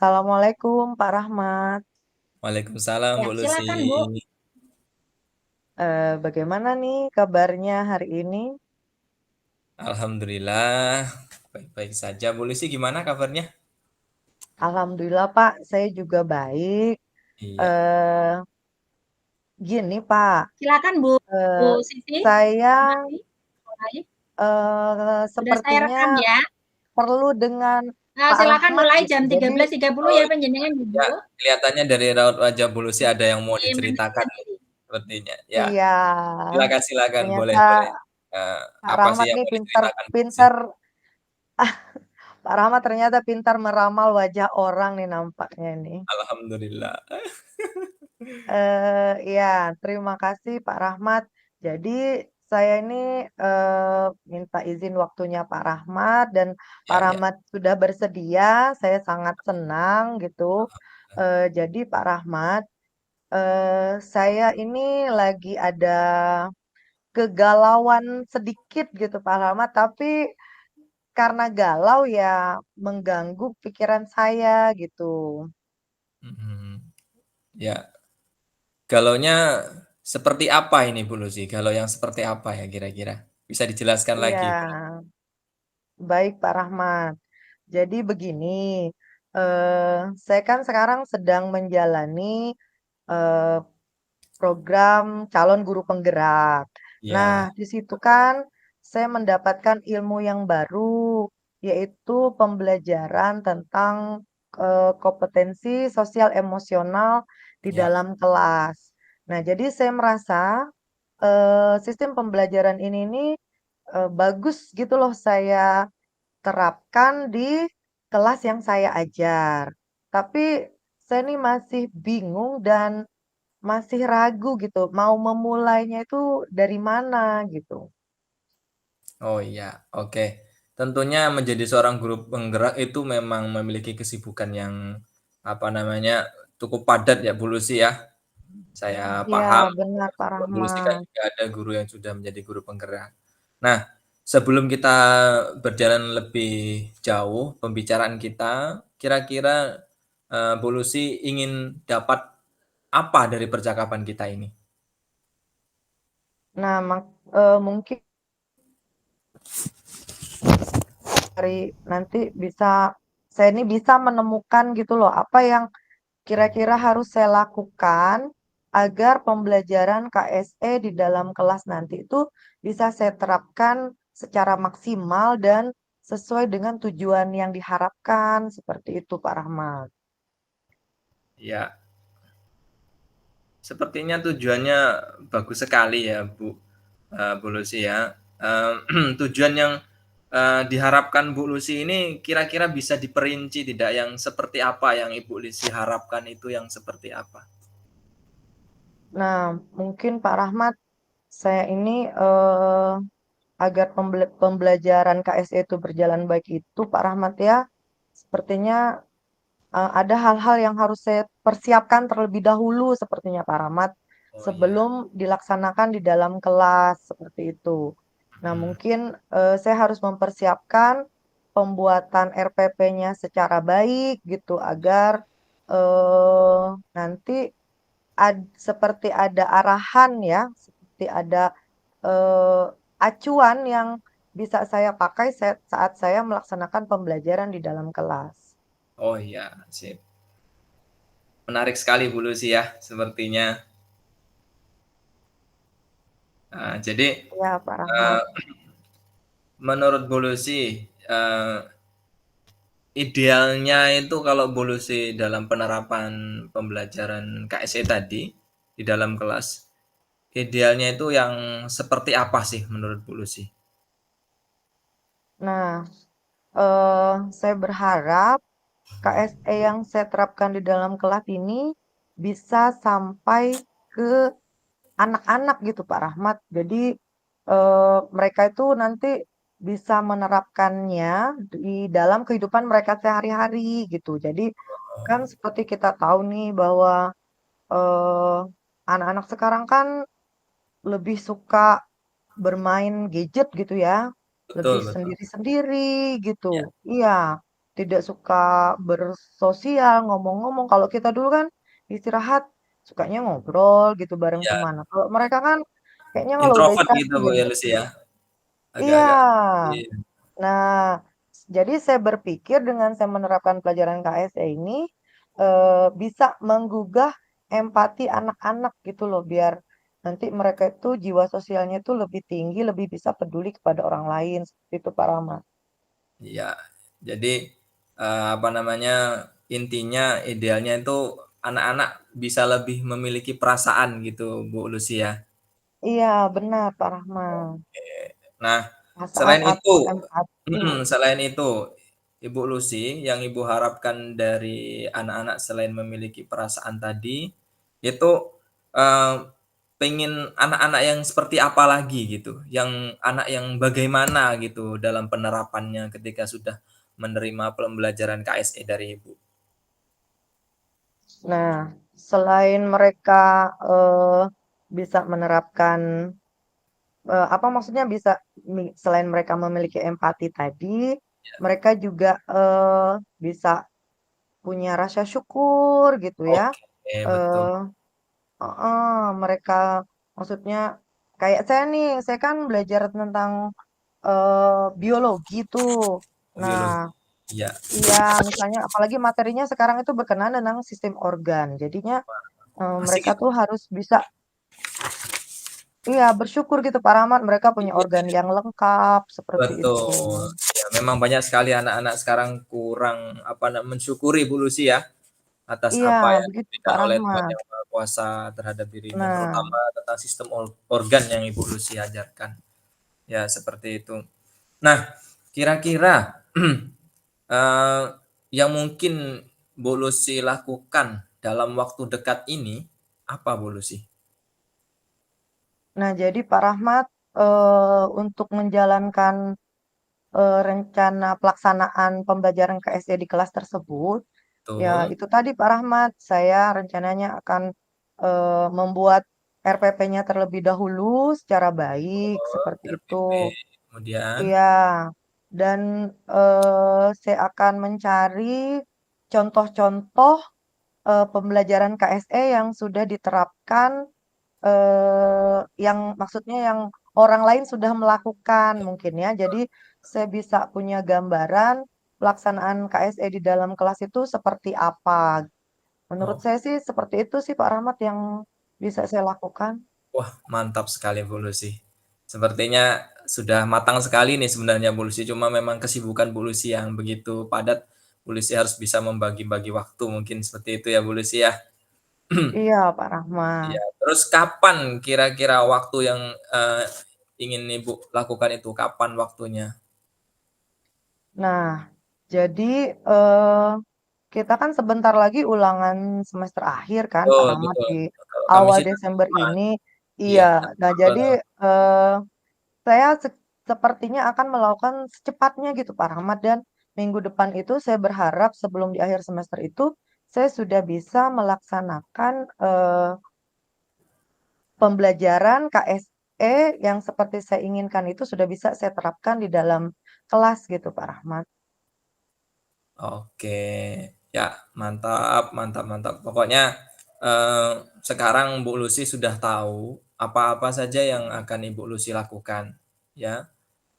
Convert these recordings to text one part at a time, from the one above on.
Assalamualaikum Pak Rahmat. Waalaikumsalam Ya, Bu Lucy. silakan Bu. Bagaimana nih kabarnya hari ini? Alhamdulillah baik-baik saja. Bu Lucy gimana kabarnya? Alhamdulillah Pak, saya juga baik. Iya, Eh, Gini Pak, Silakan Bu. Bu eh, Siti. saya Mari, mulai. Sudah saya rekam sepertinya ya. perlu dengan Nah, Pak silakan Rahmat mulai gitu. jam Jadi 13.30 oh ya penjenengan ya, Ibu. kelihatannya dari raut wajah Bu Lucy ada yang mau diceritakan Mendengarkan diri. sepertinya. Ya, iya, silakan ternyata boleh boleh. Eh, Pak apa sih Rahmat yang nih mau pinter, diceritakan Bu Lucy? pinter. Pak Rahmat ternyata pintar meramal wajah orang nih nampaknya nih. Alhamdulillah. Ya, terima kasih Pak Rahmat. Jadi saya ini minta izin waktunya Pak Rahmat dan Pak Ya ya. Rahmat sudah bersedia. Saya sangat senang gitu. Jadi Pak Rahmat, saya ini lagi ada kegalauan sedikit gitu Pak Rahmat, tapi karena galau ya mengganggu pikiran saya gitu. Mhm. Ya, galaunya seperti apa ini Bu Lucy? Galau yang seperti apa ya kira-kira? Bisa dijelaskan lagi? Iya, baik Pak Rahmat. Jadi begini, saya kan sekarang sedang menjalani eh, program calon guru penggerak. Ya, Nah, di situ kan saya mendapatkan ilmu yang baru, yaitu pembelajaran tentang kompetensi sosial emosional di ya. dalam kelas. Nah, jadi saya merasa sistem pembelajaran ini nih bagus gitu loh saya terapkan di kelas yang saya ajar. Tapi saya nih masih bingung dan masih ragu gitu, mau memulainya itu dari mana gitu. Oh iya, oke. Tentunya menjadi seorang guru penggerak itu memang memiliki kesibukan yang apa namanya cukup padat ya Bu Lucy ya. Saya Iya, paham benar Pak Bu Lucy kan Rahmat. juga ada guru yang sudah menjadi guru penggerak. Nah, sebelum kita berjalan lebih jauh pembicaraan kita, kira-kira Bu Lucy ingin dapat apa dari percakapan kita ini? Nah, mungkin dari nanti bisa saya ini bisa menemukan gitu loh, apa yang kira-kira harus saya lakukan agar pembelajaran KSE di dalam kelas nanti itu bisa saya terapkan secara maksimal dan sesuai dengan tujuan yang diharapkan, seperti itu Pak Rahmat. Ya, sepertinya tujuannya bagus sekali ya Bu Lucy ya. Tujuan yang diharapkan Bu Lucy ini kira-kira bisa diperinci tidak, yang seperti apa yang Ibu Lucy harapkan itu yang seperti apa? Nah, mungkin Pak Rahmat, saya ini agar pembelajaran KSE itu berjalan baik itu Pak Rahmat ya, sepertinya ada hal-hal yang harus saya persiapkan terlebih dahulu sepertinya Pak Rahmat, Oh iya. sebelum dilaksanakan di dalam kelas, seperti itu. Nah, Hmm. mungkin, saya harus mempersiapkan pembuatan RPP-nya secara baik gitu, agar, nanti seperti ada arahan ya, seperti ada, acuan yang bisa saya pakai saat saya melaksanakan pembelajaran di dalam kelas. Oh iya, sip. Menarik sekali Bu Lucy ya, sepertinya. Jadi Ya, Pak Rahmat. eh, menurut Bu Lucy, idealnya itu kalau Bu Lucy dalam penerapan pembelajaran KSE tadi di dalam kelas, idealnya itu yang seperti apa sih menurut Bu Lucy? Nah, saya berharap KSE yang saya terapkan di dalam kelas ini bisa sampai ke anak-anak gitu Pak Rahmat. Jadi mereka itu nanti bisa menerapkannya di dalam kehidupan mereka sehari-hari gitu. Jadi kan seperti kita tahu nih bahwa eh, anak-anak sekarang kan lebih suka bermain gadget gitu ya, lebih Betul betul. sendiri-sendiri gitu. Ya, Iya. tidak suka bersosial, ngomong-ngomong. Kalau kita dulu kan istirahat sukanya ngobrol gitu bareng Iya, teman. Nah, kalau mereka kan kayaknya kalau udah introvert istirahat gitu Bu jadi ya, Lucy ya? iya. Agak-agak iya, Nah, jadi saya berpikir dengan saya menerapkan pelajaran KSE ini, bisa menggugah empati anak-anak gitu loh, biar nanti mereka itu jiwa sosialnya itu lebih tinggi, lebih bisa peduli kepada orang lain, seperti itu Pak Rahmat. iya. Jadi, apa namanya, intinya idealnya itu anak-anak bisa lebih memiliki perasaan gitu Bu Lucy ya? Iya, benar Pak Rahmat. Nah, Perasaan selain itu atau empati. selain itu, Ibu Lucy, yang Ibu harapkan dari anak-anak selain memiliki perasaan tadi, itu, eee, pengen anak-anak yang seperti apa lagi gitu? Yang anak yang bagaimana gitu dalam penerapannya ketika sudah menerima pembelajaran KSE dari Ibu? Nah, selain mereka, bisa menerapkan apa maksudnya bisa selain mereka memiliki empati tadi, mereka juga, bisa punya rasa syukur gitu ya, Oke, betul. eee heeh, mereka maksudnya kayak saya nih, saya kan belajar tentang, biologi tuh. Biologi, Nah iya. iya, misalnya apalagi materinya sekarang itu berkenaan tentang sistem organ. Jadinya, Asik mereka itu. tuh harus bisa iya, bersyukur gitu Pak Rahmat, mereka punya organ Iya. yang lengkap, seperti itu. Betul. Ya, memang banyak sekali anak-anak sekarang kurang mensyukuri Bu Lucy ya, atas Iya, apa yang begitu diberikan Pak oleh Tuhan Rahmat. Yang Maha Kuasa terhadap dirinya, Nah terutama tentang sistem organ yang Ibu Lucy ajarkan. Ya, seperti itu. Nah, kira-kira eee, yang mungkin Bu Lucy lakukan dalam waktu dekat ini apa Bu Lucy? nah jadi Pak Rahmat, untuk menjalankan, rencana pelaksanaan pembelajaran KSD di kelas tersebut, ya Betul. itu tadi Pak Rahmat, saya rencananya akan, membuat RPP-nya terlebih dahulu secara baik, Oh, seperti RPP. itu. Kemudian Iya, dan, saya akan mencari contoh-contoh, pembelajaran KSE yang sudah diterapkan, yang maksudnya yang orang lain sudah melakukan mungkin ya. Jadi saya bisa punya gambaran pelaksanaan KSE di dalam kelas itu seperti apa. Menurut oh. saya sih seperti itu sih Pak Rahmat yang bisa saya lakukan. Wah, mantap sekali Bu Lucy. Sepertinya sudah matang sekali nih sebenarnya Bu Lucy, cuma memang kesibukan Bu Lucy yang begitu padat, Bu Lucy harus bisa membagi-bagi waktu mungkin seperti itu ya Bu Lucy ya? Iya Pak Rahmat. Iya, terus kapan kira-kira waktu yang, ingin Ibu lakukan itu, kapan waktunya? Nah, jadi, kita kan sebentar lagi ulangan semester akhir kan Pak Betul Rahmat betul, di kalau kami awal sih tanggal Desember 5. ini. Iya, Iya. Nah, jadi, saya sepertinya akan melakukan secepatnya gitu Pak Rahmat dan minggu depan itu saya berharap sebelum di akhir semester itu, saya sudah bisa melaksanakan, pembelajaran KSE yang seperti saya inginkan itu sudah bisa saya terapkan di dalam kelas gitu Pak Rahmat. oke. Ya, mantap mantap mantap. Pokoknya, eee, sekarang Bu Lucy sudah tahu apa-apa saja yang akan Ibu Lucy lakukan, ya.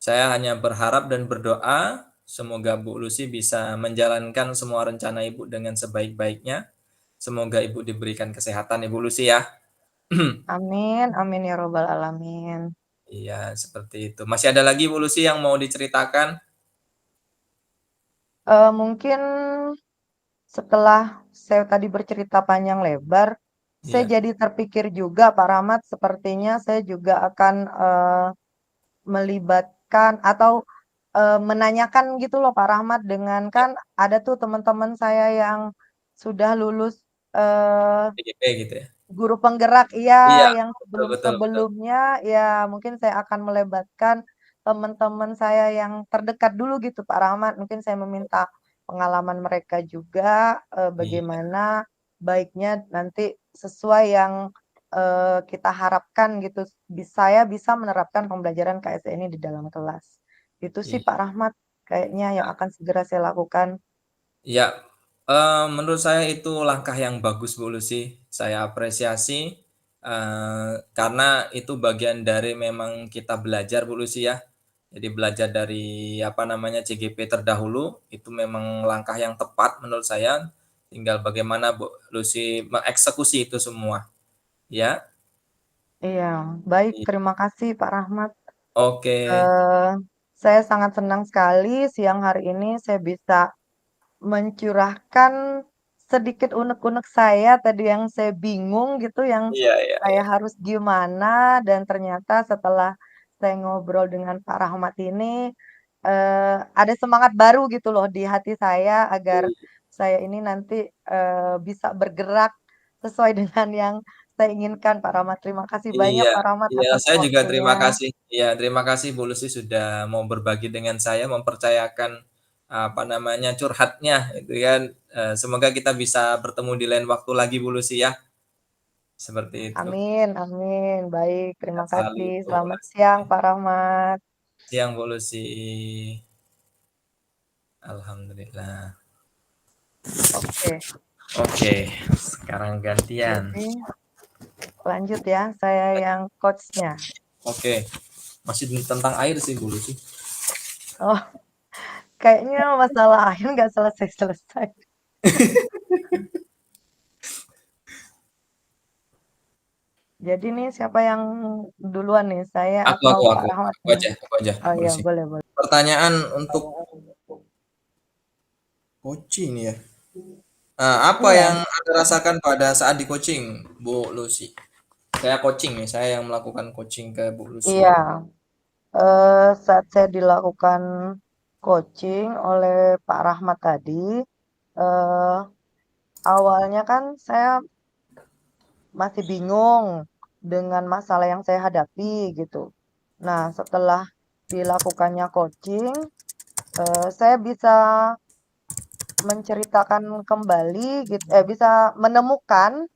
Saya hanya berharap dan berdoa semoga Bu Lucy bisa menjalankan semua rencana Ibu dengan sebaik-baiknya. Semoga Ibu diberikan kesehatan Ibu Lucy ya. Amin amin ya robbal alamin. Iya, seperti itu. Masih ada lagi Bu Lucy yang mau diceritakan? Mungkin setelah saya tadi bercerita panjang lebar, saya Iya. jadi terpikir juga Pak Rahmat sepertinya saya juga akan, melibatkan atau, menanyakan gitu loh Pak Rahmat dengan Iya, kan ada tuh teman-teman saya yang sudah lulus, PGP gitu ya? guru penggerak Iya, iya, yang betul betul betul. sebelum-sebelumnya ya mungkin saya akan melibatkan teman-teman saya yang terdekat dulu gitu Pak Rahmat. Mungkin saya meminta pengalaman mereka juga, Iya bagaimana baiknya nanti sesuai yang, kita harapkan gitu, saya bisa menerapkan pembelajaran KS ini di dalam kelas. Itu sih iya. Pak Rahmat. kayaknya yang akan segera saya lakukan? Ya, menurut saya itu langkah yang bagus Bu Lucy, saya apresiasi, karena itu bagian dari memang kita belajar Bu Lucy ya. Jadi belajar dari apa namanya, CGP terdahulu, itu memang langkah yang tepat menurut saya, tinggal bagaimana Bu Lucy mengeksekusi itu semua, ya. Iya, baik, I terima kasih Pak Rahmat. Oke, Eee, saya sangat senang sekali siang hari ini saya bisa mencurahkan sedikit unek-unek saya tadi yang saya bingung gitu, yang iya iya saya iya. harus gimana, dan ternyata setelah saya ngobrol dengan Pak Rahmat ini, ada semangat baru gitu loh di hati saya agar saya ini nanti, bisa bergerak sesuai dengan yang saya inginkan, Pak Rahmat. Terima kasih banyak Iya Pak Rahmat iya, atas saya juga terima waktunya. kasih. Iya, terima kasih Bu Lucy sudah mau berbagi dengan saya, mempercayakan, apa namanya, curhatnya itu kan. Semoga kita bisa bertemu di lain waktu lagi Bu Lucy ya, seperti itu. Amin amin. Baik, terima Sehat selalu kasih. Bu Selamat siang, Lucy. Pak Rahmat. Siang Bu Lucy. Alhamdulillah. Oke, Oke, sekarang gantian. jadi lanjut ya, saya yang coach-nya. Oke, masih tentang air sih Bu Lucy. Oh, kayaknya masalah air nggak selesai-selesai. Jadi nih siapa yang duluan nih, saya Aku atau aku Pak aku Rahmat aku nih? aja aku aja Oh Bu iya, Lucy. boleh boleh. Pertanyaan untuk coaching ya. Apa Iya, yang Anda rasakan pada saat di-coaching, Bu Lucy? Saya coaching nih, saya yang melakukan coaching ke Bu Lucy. iya. Saat saya dilakukan coaching oleh Pak Rahmat tadi, eh, awalnya kan saya masih bingung dengan masalah yang saya hadapi gitu. Nah, setelah dilakukannya coaching, saya bisa menceritakan kembali bisa menemukan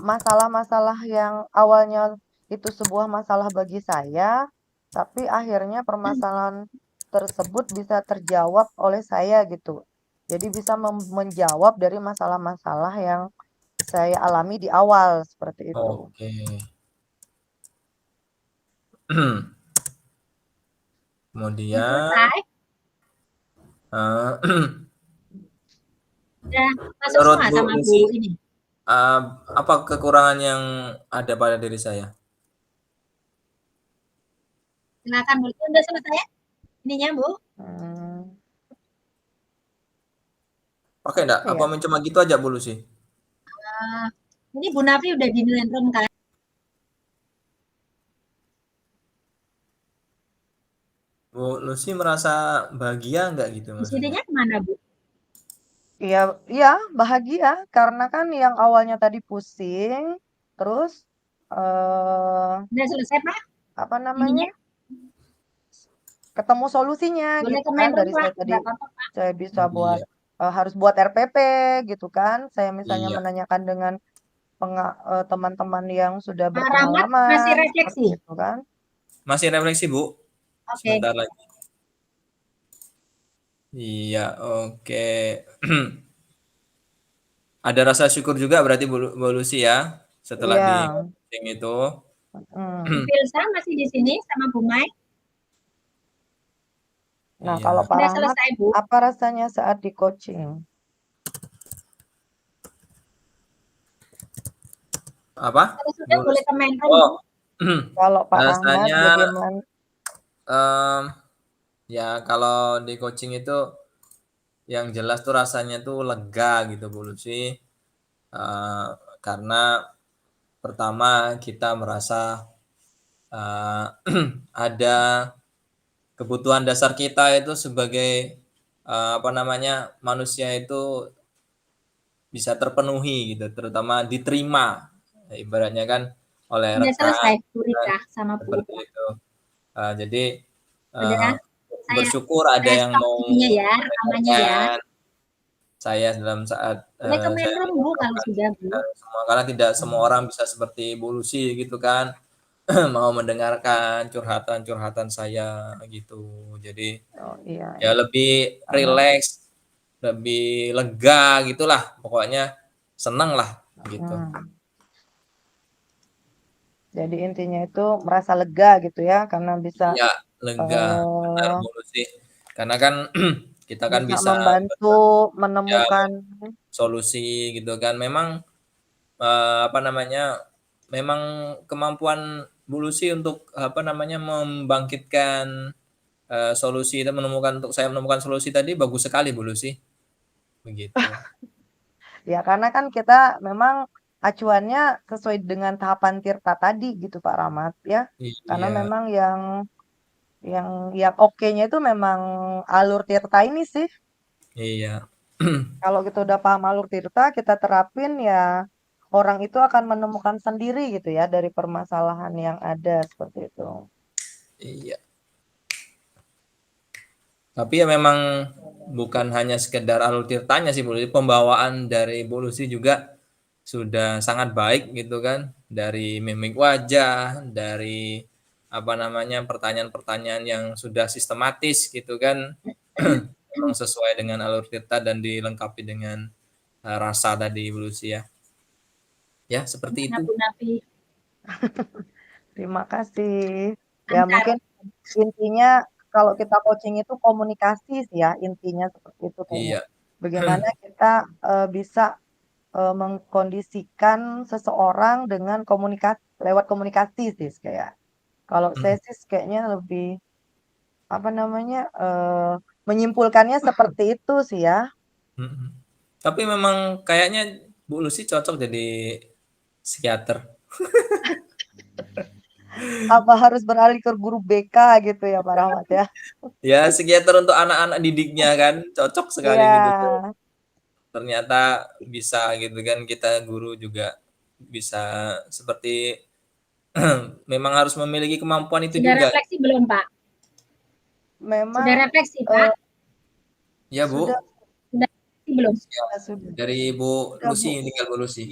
masalah-masalah yang awalnya itu sebuah masalah bagi saya, tapi akhirnya permasalahan tersebut bisa terjawab oleh saya gitu. Jadi bisa menjawab dari masalah-masalah yang saya alami di awal seperti itu. Oke. Udah Kemudian, selesai? eee, Udah masuk menurut semua Bu sama Bu Lucy, ini? eee, apa kekurangan yang ada pada diri saya? Silakan Bu. Udah selesai ininya Bu? Hmm, Pakai nggak? apa Apa ya? cuma gitu aja Bu Lucy? Uh, ini Bu Nafi udah di room kan? Bu Lucy merasa bahagia nggak gitu Di maksudnya? sininya kemana Bu? Iya, iya, bahagia karena kan yang awalnya tadi pusing, terus Udah selesai Pak apa namanya? ininya? Ketemu solusinya Boleh gitu ke kan main room dari Pak? saya tadi Nggak apa-apa Pak. saya bisa buat Iya harus buat RPP gitu kan. Saya misalnya iya. menanyakan dengan teman-teman yang sudah Pak Rahmat masih berpengalaman seperti refleksi? itu kan. Masih refleksi Bu? Oke. Sebentar lagi. Iya, oke. Ada rasa syukur juga berarti Bu Lucy ya, setelah di Iya, coaching itu. Bu mhm. Filsa masih di sini sama Bu Mai? Nah, kalau Iya. Pak Udah Rahmat, selesai Bu? apa rasanya saat di-coaching? Apa? Kalau sudah Bu boleh Lucy? ke main room Oh, Bu? Kalau Pak Rahmat rasanya, bagaimana? mmm, ya kalau di coaching itu yang jelas tuh rasanya tuh lega gitu Bu Lucy, eee, karena pertama kita merasa, eee, ada kebutuhan dasar kita itu sebagai, apa namanya, manusia itu bisa terpenuhi gitu, terutama diterima, ibaratnya kan oleh Udah rekan selesai Bu kan, Rita sama Bu seperti Ida? itu. Jadi, eee, Udah? Saya bersyukur ada saya yang stop mau ininya ya, rekamannya ya. mendengarkan saya dalam saat, Boleh ke main saya room Bu kalau mengungkapkan sudah Bu. semua, karena tidak semua Mmm, orang bisa seperti Bu Lucy gitu kan, mau mendengarkan curhatan-curhatan saya gitu. Jadi Oh, iya ya iya. lebih Karena rileks, lebih lega gitulah, pokoknya seneng lah gitu. jadi intinya itu merasa lega gitu ya, karena bisa, Iya, lega, benar eee, mulu sih. Karena kan kita kan bisa bisa membantu ya menemukan solusi gitu kan. Memang apa namanya, memang kemampuan Bu Lucy untuk apa namanya, membangkitkan solusi dan untuk saya menemukan solusi tadi bagus sekali Bu Lucy, begitu. ya karena kan kita memang acuannya sesuai dengan tahapan tirta tadi gitu Pak Rahmat ya. Karena Iya, memang yang oke-nya itu memang alur tirta ini sih. iya. Kalau kita udah paham alur tirta, kita terapin ya orang itu akan menemukan sendiri gitu ya dari permasalahan yang ada seperti itu. Iya. Tapi ya memang bukan hanya sekedar alur tirtanya sih Bu Lucy, pembawaan dari Bu Lucy juga sudah sangat baik gitu kan, dari mimik wajah, dari apa namanya, pertanyaan-pertanyaan yang sudah sistematis gitu kan, memang sesuai dengan alur tirta dan dilengkapi dengan, rasa tadi Bu Lucy ya. Ya seperti Gimana itu. Bu Nafi? Terima kasih. Ya Lancar. mungkin intinya kalau kita coaching itu komunikasi sih ya, intinya seperti itu kayaknya. Iya. Bagaimana kita bisa mengkondisikan seseorang dengan komunikasi lewat komunikasi sih kayak. Kalau saya Mhm, sih kayaknya lebih apa namanya menyimpulkannya seperti itu sih ya. mhm. Tapi memang kayaknya Bu Lucy cocok jadi psikiater. Apa harus beralih ke guru BK gitu ya Pak Rahmat ya? Ya psikiater untuk anak-anak didiknya kan, cocok sekali Iya, gitu tuh. Ternyata bisa gitu kan, kita guru juga bisa seperti memang harus memiliki kemampuan itu Sudah juga. refleksi belum Pak? memang Sudah refleksi eh, Pak? Ya sudah Bu, Sudah refleksi belum? siap. sudah Dari Bu sudah Lucy, Bu. tinggal Bu Lucy.